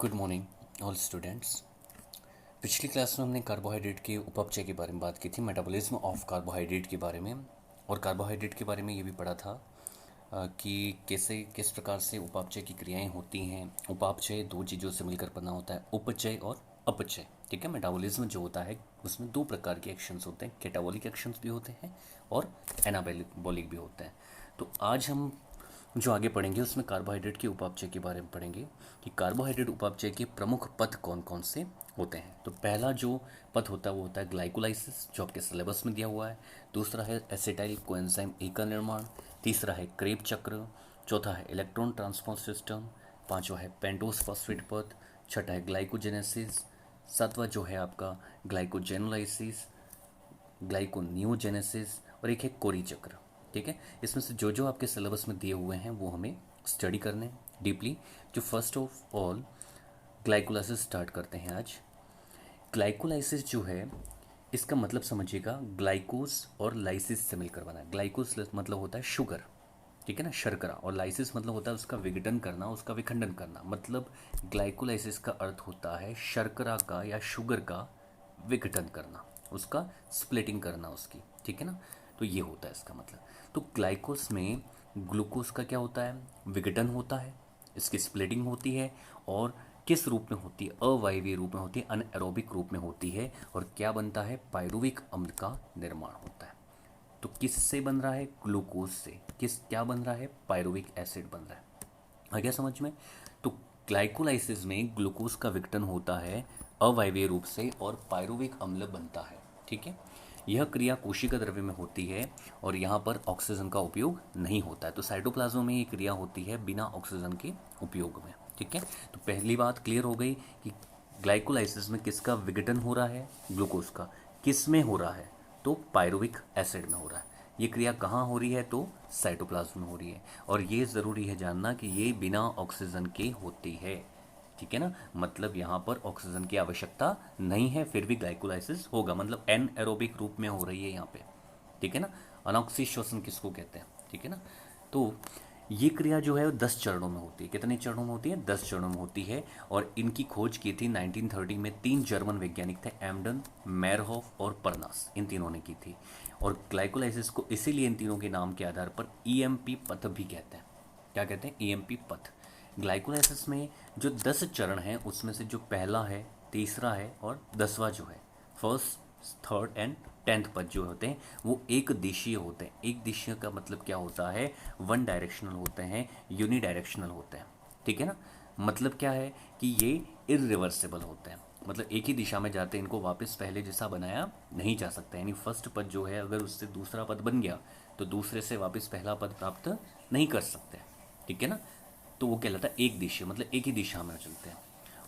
Good morning all students. पिछली class में हमने कार्बोहाइड्रेट के उपचय के बारे में बात की थी, मेटाबॉलिज्म ऑफ कार्बोहाइड्रेट के बारे में। और कार्बोहाइड्रेट के बारे में ये भी पढ़ा था कि कैसे किस प्रकार से उपापचय की क्रियाएं होती हैं। उपापचय दो चीज़ों से मिलकर बना होता है, उपचय और अपचय। ठीक है, मेटाबॉलिज्म जो होता है उसमें दो प्रकार के एक्शंस होते हैं, कैटाबॉलिक एक्शंस भी होते हैं और एनाबॉलिक भी होते हैं। तो आज हम जो आगे पढ़ेंगे उसमें कार्बोहाइड्रेट के उपापचय के बारे में पढ़ेंगे कि कार्बोहाइड्रेट उपापचय के प्रमुख पथ कौन कौन से होते हैं। तो पहला जो पथ होता है वो होता है ग्लाइकोलाइसिस, जो आपके सिलेबस में दिया हुआ है। दूसरा है एसिटाइल कोएंजाइम ए का निर्माण। तीसरा है क्रेब चक्र। चौथा है इलेक्ट्रॉन ट्रांसपोर्ट सिस्टम। पांचवा है पेंटोस फॉस्फेट पथ। छठा है ग्लाइकोजेनेसिस। सातवां जो है आपका ग्लाइकोजेनोलाइसिस, ग्लाइकोनियोजेनेसिस, और एक है कोरी चक्र। ठीक है, इसमें से जो जो आपके सिलेबस में दिए हुए हैं वो हमें स्टडी करने हैं डीपली। जो first of all glycolysis start करते हैं आज। ग्लाइकोलाइसिस जो है इसका मतलब समझिएगा, ग्लाइकोस और लाइसिस से मिलकर बना है। ग्लाइकोस मतलब होता है शुगर, ठीक है ना, शर्करा, और लाइसिस मतलब होता है उसका विघटन करना, उसका विखंडन करना। मतलब ग्लाइकोलाइसिस का अर्थ होता है शर्करा का या शुगर का विघटन करना, उसका स्प्लिटिंग करना उसकी। ठीक है ना, तो ये होता है इसका मतलब। तो ग्लाइकोस में ग्लूकोज का क्या होता है, विघटन होता है, इसकी स्प्लिटिंग होती है। और किस रूप में होती है, अवायवीय रूप में होती है, अनएरोबिक रूप में होती है। और क्या बनता है, पायरुविक अम्ल का निर्माण होता है। तो किससे बन रहा है, ग्लूकोज से। क्या बन रहा है, पायरुविक एसिड बन रहा है। आ गया समझ में। तो ग्लाइकोलाइसिस में ग्लूकोज का विघटन होता है अवायवीय रूप से और पायरुविक अम्ल बनता है। ठीक है, यह क्रिया कोशिका द्रव्य में होती है और यहाँ पर ऑक्सीजन का उपयोग नहीं होता है। तो साइटोप्लाज्म में ये क्रिया होती है बिना ऑक्सीजन के उपयोग में। ठीक है, तो पहली बात क्लियर हो गई कि ग्लाइकोलाइसिस में किसका विघटन हो रहा है, ग्लूकोज का। किस में हो रहा है, तो पायरुविक एसिड में हो रहा है। ये क्रिया कहाँ हो रही है, तो साइटोप्लाज्म में हो रही है। और ये ज़रूरी है जानना कि ये बिना ऑक्सीजन के होती है। ठीक है ना, मतलब यहाँ पर ऑक्सीजन की आवश्यकता नहीं है, फिर भी ग्लाइकोलाइसिस होगा, मतलब एन एरोबिक रूप में हो रही है यहाँ पे। ठीक है ना, अनॉक्सी श्वसन किसको कहते हैं। ठीक है ना, तो ये क्रिया जो है वो 10 चरणों में होती है। कितने चरणों में होती है, 10 चरणों में होती है। और इनकी खोज की थी 1930 में, 3 जर्मन वैज्ञानिक थे, एम्डन, मेयरहोफ और परनास, इन तीनों ने की थी। और ग्लाइकोलाइसिस को इसीलिए इन तीनों के नाम के आधार पर ईएमपी पथ भी कहते हैं। क्या कहते हैं, ईएमपी पथ। ग्लाइकोलाइसिस में जो 10 चरण हैं उसमें से जो पहला है, तीसरा है और 10वां जो है, फर्स्ट, थर्ड एंड 10th पद जो होते हैं वो एक दिशीय होते हैं। एक दिशीय का मतलब क्या होता है, वन डायरेक्शनल होते हैं, यूनिडायरेक्शनल होते हैं। ठीक है ना, मतलब क्या है कि ये इरिवर्सिबल होते हैं, मतलब एक ही दिशा में जाते हैं, इनको वापस पहले जैसा बनाया नहीं जा सकता। यानी फर्स्ट पद जो है अगर उससे दूसरा पद बन गया तो दूसरे से वापस पहला पद प्राप्त नहीं कर सकते। ठीक है ना, तो वो कहलाता है एक दिशा, मतलब एक ही दिशा में चलते हैं।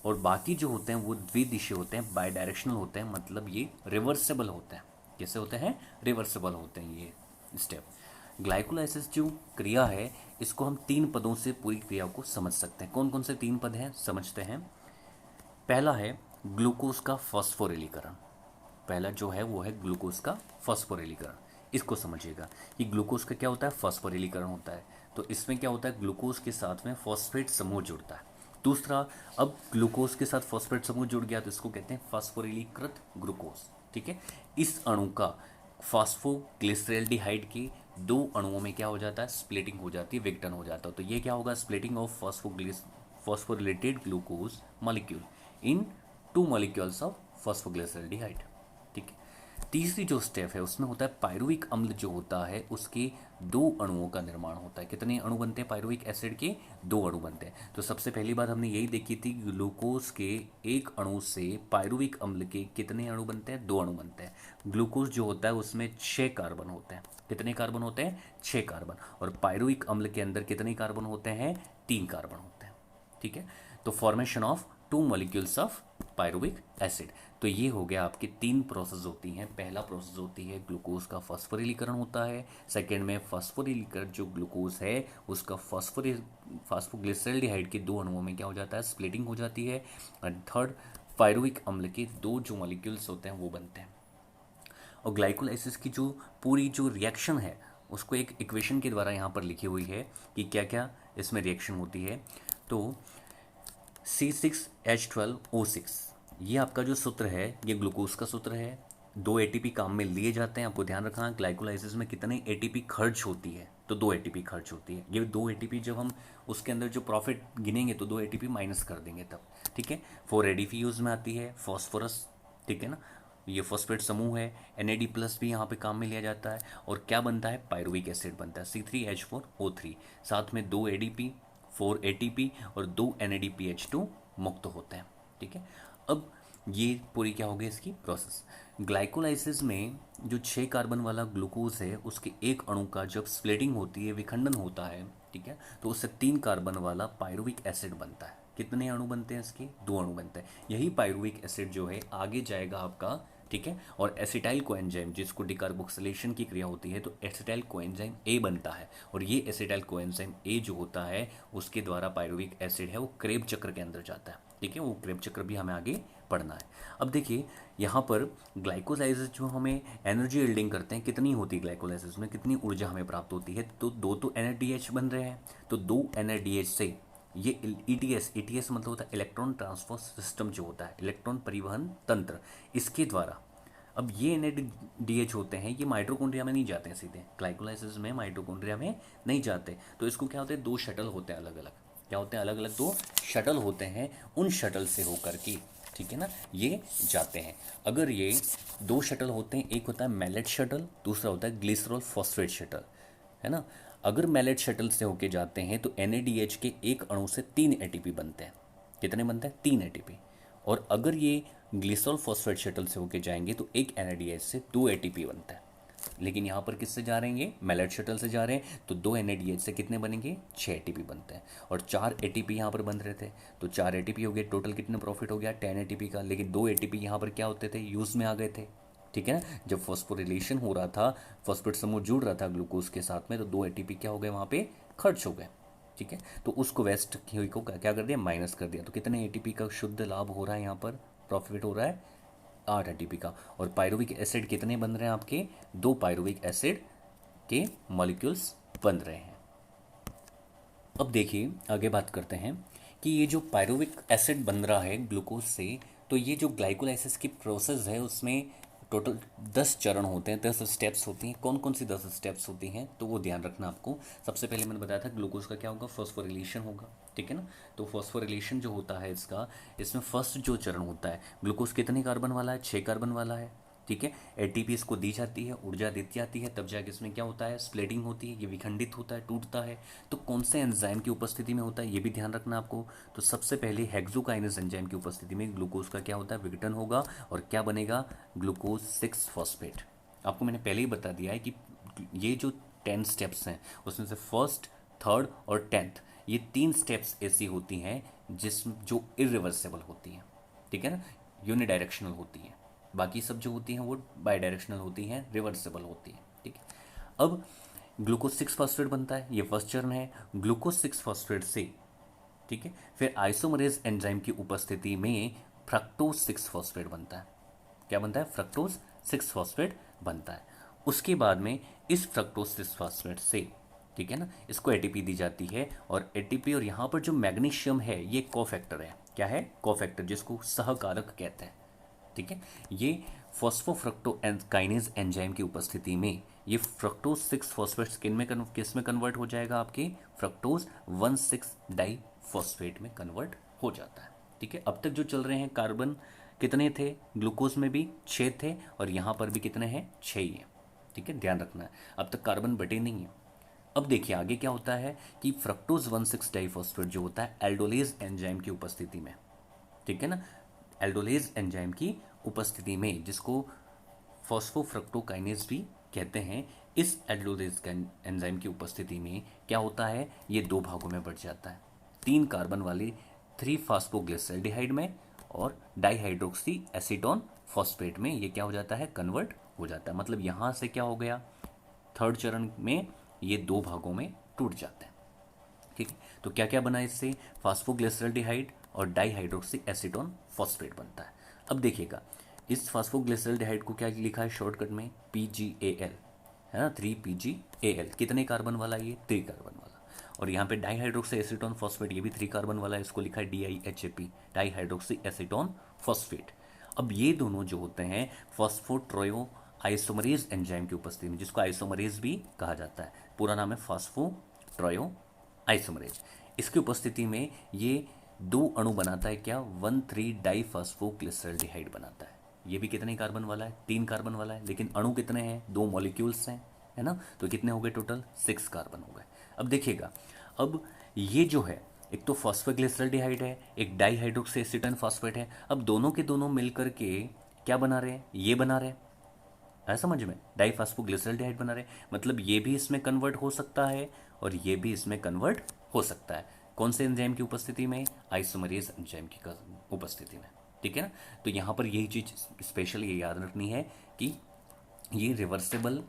और बाकी जो होते हैं वो द्विदिशीय होते हैं, बाई डायरेक्शनल होते हैं, मतलब ये रिवर्सेबल होते हैं। कैसे होते हैं, रिवर्सेबल होते हैं ये स्टेप। ग्लाइकोलाइसिस जो क्रिया है इसको हम 3 पदों से पूरी क्रिया को समझ सकते हैं। कौन कौन से 3 पद हैं, समझते हैं। पहला है ग्लूकोज का फॉस्फोरिलीकरण। पहला जो है वो है ग्लूकोज का फॉस्फोरिलीकरण। इसको समझिएगा कि ग्लूकोज का क्या होता है, फॉस्फोरिलीकरण होता है। तो इसमें क्या होता है, ग्लूकोज के साथ में फॉस्फेट समूह जुड़ता है। दूसरा, अब ग्लूकोज के साथ फॉस्फेट समूह जुड़ गया तो इसको कहते हैं फॉस्फोरिलीकृत ग्लूकोज। ठीक है, इस अणु का फॉस्फोग्लिसरैल्डिहाइड के 2 अणुओं में क्या हो जाता है, स्प्लिटिंग हो जाती है, विघटन हो जाता है। तो ये क्या होगा, splitting of phosphorylated glucose molecule in 2 molecules of phosphoglyceraldehyde. ठीक है, तीसरी जो स्टेप है उसमें होता है पायरुविक अम्ल जो होता है उसके 2 अणुओं का निर्माण होता है। कितने अणु बनते हैं, पायरुविक एसिड के 2 अणु बनते हैं। तो सबसे पहली बात हमने यही देखी थी, ग्लूकोज के एक अणु से पायरुविक अम्ल के कितने अणु बनते हैं, 2 अणु बनते हैं। ग्लूकोज जो होता है उसमें 6 कार्बन होते हैं। कितने कार्बन होते हैं, 6 कार्बन। और पायरुविक अम्ल के अंदर कितने कार्बन होते हैं, 3 कार्बन होते हैं। ठीक है, तो formation of 2 molecules of pyruvic acid. तो ये हो गया, आपकी 3 प्रोसेस होती हैं। पहला प्रोसेस होती है ग्लूकोज का फॉस्फोरिलीकरण होता है। सेकेंड में फॉस्फोरिलीकरण जो ग्लूकोज है उसका फॉस्फोग्लिसरैल्डिहाइड के 2 अणुओं में क्या हो जाता है, स्प्लिटिंग हो जाती है। और थर्ड, पायरुविक अम्ल के 2 जो मॉलिक्यूल्स होते हैं वो बनते हैं। और ग्लाइकोलाइसिस की जो पूरी जो रिएक्शन है उसको एक इक्वेशन के द्वारा यहाँ पर लिखी हुई है कि क्या क्या इसमें रिएक्शन होती है। तो C6H12O6, ये आपका जो सूत्र है ये ग्लूकोज का सूत्र है। 2 एटीपी काम में लिए जाते हैं। आपको ध्यान रखना ग्लाइकोलाइसिस में कितने एटीपी खर्च होती है, तो 2 एटीपी खर्च होती है। ये 2 एटीपी जब हम उसके अंदर जो प्रॉफिट गिनेंगे तो 2 एटीपी माइनस कर देंगे तब, ठीक है। 4 एडीपी यूज में आती है, फॉस्फोरस, ठीक है ना, ये फॉस्फेट समूह है। NAD+ भी यहाँ पे काम में लिया जाता है। और क्या बनता है, पायरुविक एसिड बनता है C3H4O3। साथ में 2 ADP, 4 ATP और 2 NADPH2 मुक्त होते हैं, ठीक है। अब ये पूरी क्या होगी इसकी प्रोसेस। ग्लाइकोलाइसिस में जो 6 कार्बन वाला ग्लूकोज है उसके एक अणु का जब स्प्लिटिंग होती है, विखंडन होता है, ठीक है, तो उससे 3 कार्बन वाला पायरुविक एसिड बनता है। कितने अणु बनते हैं इसके, 2 अणु बनते हैं। यही पायरुविक एसिड जो है आगे जाएगा आपका, ठीक है, और एसिटाइल कोएंजाइम जिसको डिकार्बोक्सिलेशन की क्रिया होती है तो एसिटाइल कोएंजाइम ए बनता है। और ये एसिटाइल कोएंजाइम ए जो होता है उसके द्वारा पायरुविक एसिड है वो क्रेब चक्र के अंदर जाता है, ठीक है। वो क्रेब चक्र भी हमें आगे पढ़ना है। अब देखिए यहाँ पर ग्लाइकोलाइसिस जो हमें एनर्जी यील्डिंग करते हैं, कितनी होती है ग्लाइकोलाइसिस में, कितनी ऊर्जा हमें प्राप्त होती है, तो 2 तो NADH बन रहे हैं, तो 2 NADH से ये ETS मतलब होता है इलेक्ट्रॉन ट्रांसफर सिस्टम, जो होता है इलेक्ट्रॉन परिवहन तंत्र, इसके द्वारा अब ये NADH होते हैं, ये माइटोकॉन्ड्रिया में नहीं जाते हैं सीधे, ग्लाइकोलाइसिस में माइटोकॉन्ड्रिया में नहीं जाते। तो इसको क्या होते हैं, 2 शटल होते हैं अलग अलग, क्या होते हैं अलग अलग, 2 शटल होते हैं। उन शटल से होकर के, ठीक है ना, ये जाते हैं। अगर ये 2 शटल होते हैं, एक होता है मैलेट शटल, दूसरा होता है ग्लिसरॉल फॉस्फेट शटल, है ना। अगर मैलेट शटल से होके जाते हैं तो NADH के एक अणु से 3 ATP बनते हैं। कितने बनते हैं, 3 ATP। और अगर ये ग्लिसरॉल फॉस्फेट शटल से होके जाएंगे तो एक NADH से 2 ATP बनता है। लेकिन यहाँ पर किससे जा रहे हैं, ये मैलेट शटल से जा रहे हैं, तो 2 NADH से कितने बनेंगे, 6 ATP बनते हैं। और 4 ATP यहाँ पर बन रहे थे, तो 4 ATP हो गए, टोटल कितने प्रॉफिट हो गया 10 ATP का। लेकिन 2 ATP यहाँ पर क्या होते थे, यूज़ में आ गए थे, ठीक है ना। जब फॉस्फोरिलेशन हो रहा था, फॉस्फेट समूह जुड़ रहा था ग्लूकोज के साथ में, तो 2 ATP क्या हो गए, वहाँ पे खर्च हो गए, ठीक है। तो उसको वेस्ट को क्या कर दिया, माइनस कर दिया। तो कितने ATP का शुद्ध लाभ हो रहा है, यहाँ पर प्रॉफिट हो रहा है 8 ATP का। और पायरुविक एसिड कितने बन रहे हैं आपके, 2 पायरुविक एसिड के मॉलिक्यूल्स बन रहे हैं। अब देखिए आगे बात करते हैं कि ये जो पायरुविक एसिड बन रहा है ग्लूकोज से, तो ये जो ग्लाइकोलाइसिस की प्रोसेस है उसमें टोटल 10 चरण होते हैं, 10 स्टेप्स होती हैं। कौन कौन सी 10 स्टेप्स होती हैं, तो वो ध्यान रखना आपको। सबसे पहले मैंने बताया था ग्लूकोज का क्या होगा, फॉस्फोरिलेशन होगा, ठीक है ना। तो फॉस्फोरिलेशन जो होता है इसका, इसमें फर्स्ट जो चरण होता है, ग्लूकोज कितने कार्बन वाला है, 6 कार्बन वाला है, ठीक है। ATP इसको दी जाती है, ऊर्जा दी जाती है, तब जाके इसमें क्या होता है, स्प्लिटिंग होती है, ये विखंडित होता है, टूटता है। तो कौन से एंजाइम की उपस्थिति में होता है ये भी ध्यान रखना आपको। तो सबसे पहले हेक्सोकाइनेज एंजाइम की उपस्थिति में ग्लूकोज का क्या होता है, विघटन होगा और क्या बनेगा, ग्लूकोज 6 फॉस्फेट। आपको मैंने पहले ही बता दिया है कि ये जो 10 स्टेप्स हैं उसमें से फर्स्ट, थर्ड और 10th, ये 3 स्टेप्स ऐसी होती हैं जो इरिवर्सिबल होती हैं, ठीक है ना, यूनिडायरेक्शनल होती हैं। बाकी सब जो होती हैं वो बाई डायरेक्शनल होती हैं, रिवर्सिबल होती हैं, ठीक है। अब ग्लूकोज 6 फॉस्फेट बनता है, ये फर्स्ट चरण है। ग्लूकोज 6 फॉस्फेट से, ठीक है, फिर आइसोमरेज एंजाइम की उपस्थिति में फ्रक्टोज 6 फॉस्फेट बनता है। क्या बनता है, फ्रक्टोज 6 फॉस्फेट बनता है। उसके बाद में इस फ्रक्टोज 6 फॉस्फेट से, ठीक है ना, इसको ATP दी जाती है। और ATP और यहाँ पर जो मैग्नीशियम है ये कोफैक्टर है। क्या है, कोफैक्टर, जिसको सहकारक कहते हैं, ठीक है। ये फॉस्फोफ्रक्टोकाइनेज एंजाइम की उपस्थिति में ये फ्रक्टोज 6 फॉस्फेट किस में कन्वर्ट हो जाएगा, आपके फ्रक्टोज 1,6 डाइफॉस्फेट में कन्वर्ट हो जाता है, ठीक है। अब तक जो चल रहे हैं कार्बन कितने थे, ग्लूकोज में भी 6 थे और यहाँ पर भी कितने हैं, 6 ही है, ठीक है, ध्यान रखना है। अब तक कार्बन बटे नहीं है। अब देखिए आगे क्या होता है कि फ्रक्टोज 1,6 डाइफॉस्फेट जो होता है एल्डोलेज एंजाइम की उपस्थिति में, ठीक है ना, एल्डोलेज एंजाइम की उपस्थिति में, जिसको फॉस्फोफ्रक्टोकाइनेज भी कहते हैं, इस एल्डोलेज एंजाइम की उपस्थिति में क्या होता है, ये 2 भागों में बढ़ जाता है। 3 कार्बन वाले 3 फास्फोग्लिसरल्डिहाइड में और डाइहाइड्रोक्सी एसीटोन फॉस्फेट में ये क्या हो जाता है, कन्वर्ट हो जाता है। मतलब यहाँ से क्या हो गया, थर्ड चरण में ये 2 भागों में टूट जाते हैं, ठीक है। तो क्या क्या बना इससे, फास्फोग्लिसरल्डिहाइड और डाइहाइड्रोक्सी एसीटोन फॉस्फेट बनता है। अब देखिएगा इस फास्फोग्लिसरल्डिहाइड को क्या लिखा है शॉर्टकट में, PGAL, है ना, 3PGAL। कितने कार्बन वाला, ये 3 कार्बन वाला। और यहाँ पे डाईहाइड्रोक्सी एसीटोन फॉस्फेट, ये भी 3 कार्बन वाला है, इसको लिखा है DIHAP, डाईहाइड्रोक्सी एसीटोन फॉस्फेट। अब ये दोनों जो होते हैं फॉस्फोट्रोयो आइसोमरेज एंजाइम की उपस्थिति में, जिसको आइसोमरेज भी कहा जाता है, पूरा नाम है फॉस्फोट्रोयो आइसोमरेज, इसकी उपस्थिति में ये 2 अणु बनाता है, क्या 1,3 डाइफॉस्फोग्लिसरॉल्डिहाइड बनाता है। ये भी कितने कार्बन वाला है, 3 कार्बन वाला है, लेकिन अणु कितने हैं, 2 मॉलिक्यूल्स हैं, है ना। तो कितने हो गए टोटल, 6 कार्बन हो गए। अब देखिएगा, अब ये जो है एक तो फॉस्फोग्लिसरॉल्डिहाइड है, एक डाईहाइड्रोक्सी एसीटोन फॉस्फेट है। अब दोनों के दोनों मिलकर के क्या बना रहे हैं, ये बना रहे हैं, है समझ में, डाइफॉस्फोग्लिसरॉल्डिहाइड बना रहे हैं। मतलब ये भी इसमें कन्वर्ट हो सकता है और ये भी इसमें कन्वर्ट हो सकता है। कौन से एंजाइम की उपस्थिति में, आइसोमरेज एंजाइम की उपस्थिति में, ठीक है ना। तो यहाँ पर यही चीज़ स्पेशल ये याद रखनी है कि ये रिवर्सेबल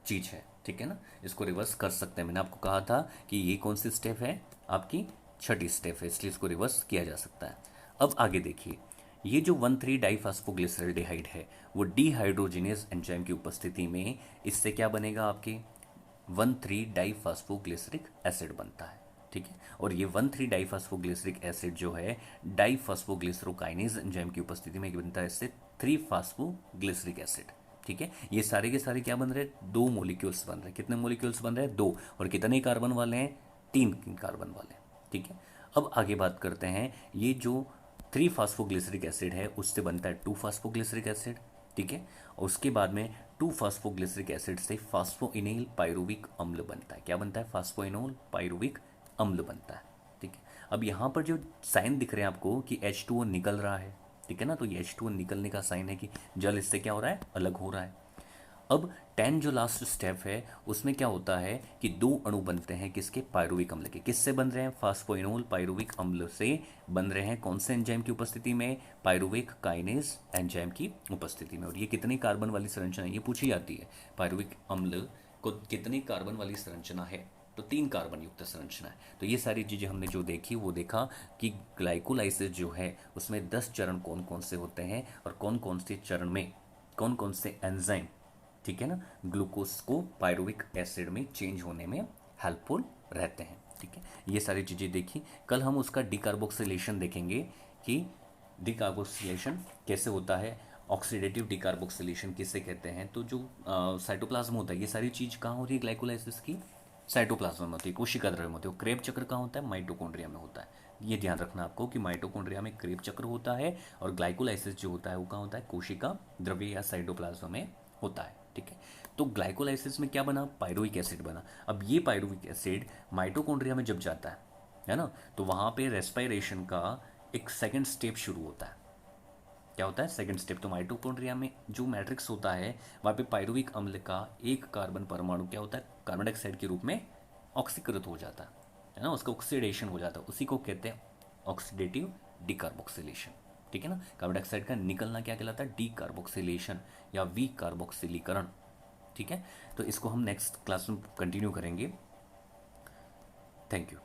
चीज़ है, ठीक है ना, इसको रिवर्स कर सकते हैं। मैंने आपको कहा था कि ये कौन सी स्टेप है, आपकी 6ठी स्टेप है, इसलिए इसको रिवर्स किया जा सकता है। अब आगे देखिए, ये जो 1,3 डाइफॉस्फोग्लिसरॉल्डिहाइड है वो डीहाइड्रोजिनेज एंजाइम की उपस्थिति में इससे क्या बनेगा, आपके 1,3 डाइफॉस्फोग्लिसरिक एसिड बनता है, ठीक है। और ये 1,3 डाइफॉस्फोग्लिसरिक एसिड जो है डाइफॉस्फोग्लिसरोकाइनेज एंजाइम की उपस्थिति में बनता है इससे 3 फास्फोग्लिसरिक एसिड, ठीक है। ये सारे के सारे क्या बन रहे हैं, 2 मॉलिक्यूल्स बन रहे हैं। कितने मॉलिक्यूल्स बन रहे हैं, 2, और कितने कार्बन वाले हैं, 3 कार्बन वाले हैं, ठीक है। अब आगे बात करते हैं, ये जो 3 फास्फोग्लिसरिक एसिड है उससे बनता है 2 फास्फोग्लिसरिक एसिड, ठीक है। और उसके बाद में 2 फास्फोग्लिसरिक एसिड से फास्फोइनोल पायरुविक अम्ल बनता है। क्या बनता है, फास्फोइनोल पायरुविक अम्ल बनता है, ठीक है। अब यहाँ पर जो साइन दिख रहे हैं आपको कि H2O निकल रहा है, ठीक है ना, तो ये H2O निकलने का साइन है कि जल इससे क्या हो रहा है, अलग हो रहा है। अब 10 जो लास्ट स्टेप है उसमें क्या होता है कि 2 अणु बनते हैं किसके, पायरुविक अम्ल के। किससे बन रहे हैं, फास्फोइनोल पायरुविक अम्ल से बन रहे हैं। कौन से एंजाइम की उपस्थिति में, पायरुविक काइनेज एंजाइम की उपस्थिति में। और ये कितने कार्बन वाली संरचना है, ये पूछी जाती है, पायरुविक अम्ल को कितनी कार्बन वाली संरचना है, तो 3 कार्बन युक्त संरचना है। तो ये सारी चीज़ें हमने जो देखी वो देखा कि ग्लाइकोलाइसिस जो है उसमें 10 चरण कौन कौन से होते हैं और कौन कौन से चरण में कौन कौन से एंजाइम, ठीक है ना, ग्लूकोज को पायरुविक एसिड में चेंज होने में हेल्पफुल रहते हैं, ठीक है। ये सारी चीज़ें देखी। कल हम उसका डिकार्बोक्सिलेशन देखेंगे कि डिकार्बोक्सिलेशन कैसे होता है, ऑक्सीडेटिव डिकार्बोक्सिलेशन किसे कहते हैं। तो जो साइटोप्लाज्म होता है, ये सारी चीज़ कहाँ हो रही है ग्लाइकोलाइसिस की, साइटोप्लाज्म में होती है, कोशिका द्रव्य में होती है। क्रेब चक्र कहाँ होता है, माइटोकॉन्ड्रिया में होता है। ये ध्यान रखना आपको कि माइटोकॉन्ड्रिया में क्रेब चक्र होता है और ग्लाइकोलाइसिस जो होता है वो कहाँ होता है, कोशिका द्रव्य या साइटोप्लाज्म में होता है, ठीक है। तो ग्लाइकोलाइसिस में क्या बना, पायरुविक एसिड बना। अब ये पायरुविक एसिड माइटोकॉन्ड्रिया में जब जाता है ना, तो वहाँ पे रेस्पिरेशन का एक सेकंड स्टेप शुरू होता है। क्या होता है, सेकंड स्टेप। तो माइटोकॉन्ड्रिया में जो मैट्रिक्स होता है वहाँ पे पायरुविक अम्ल का 1 कार्बन परमाणु क्या होता है, कार्बन डाइऑक्साइड के रूप में ऑक्सीकृत हो जाता है ना, उसका ऑक्सीडेशन हो जाता है, उसी को कहते हैं ऑक्सीडेटिव डिकार्बोक्सिलेशन, ठीक है ना। कार्बन डाइऑक्साइड का निकलना क्या कहलाता है, डिकार्बोक्सिलेशन या विकार्बोक्सिलीकरण, ठीक है। तो इसको हम नेक्स्ट क्लास में कंटिन्यू करेंगे। Thank you.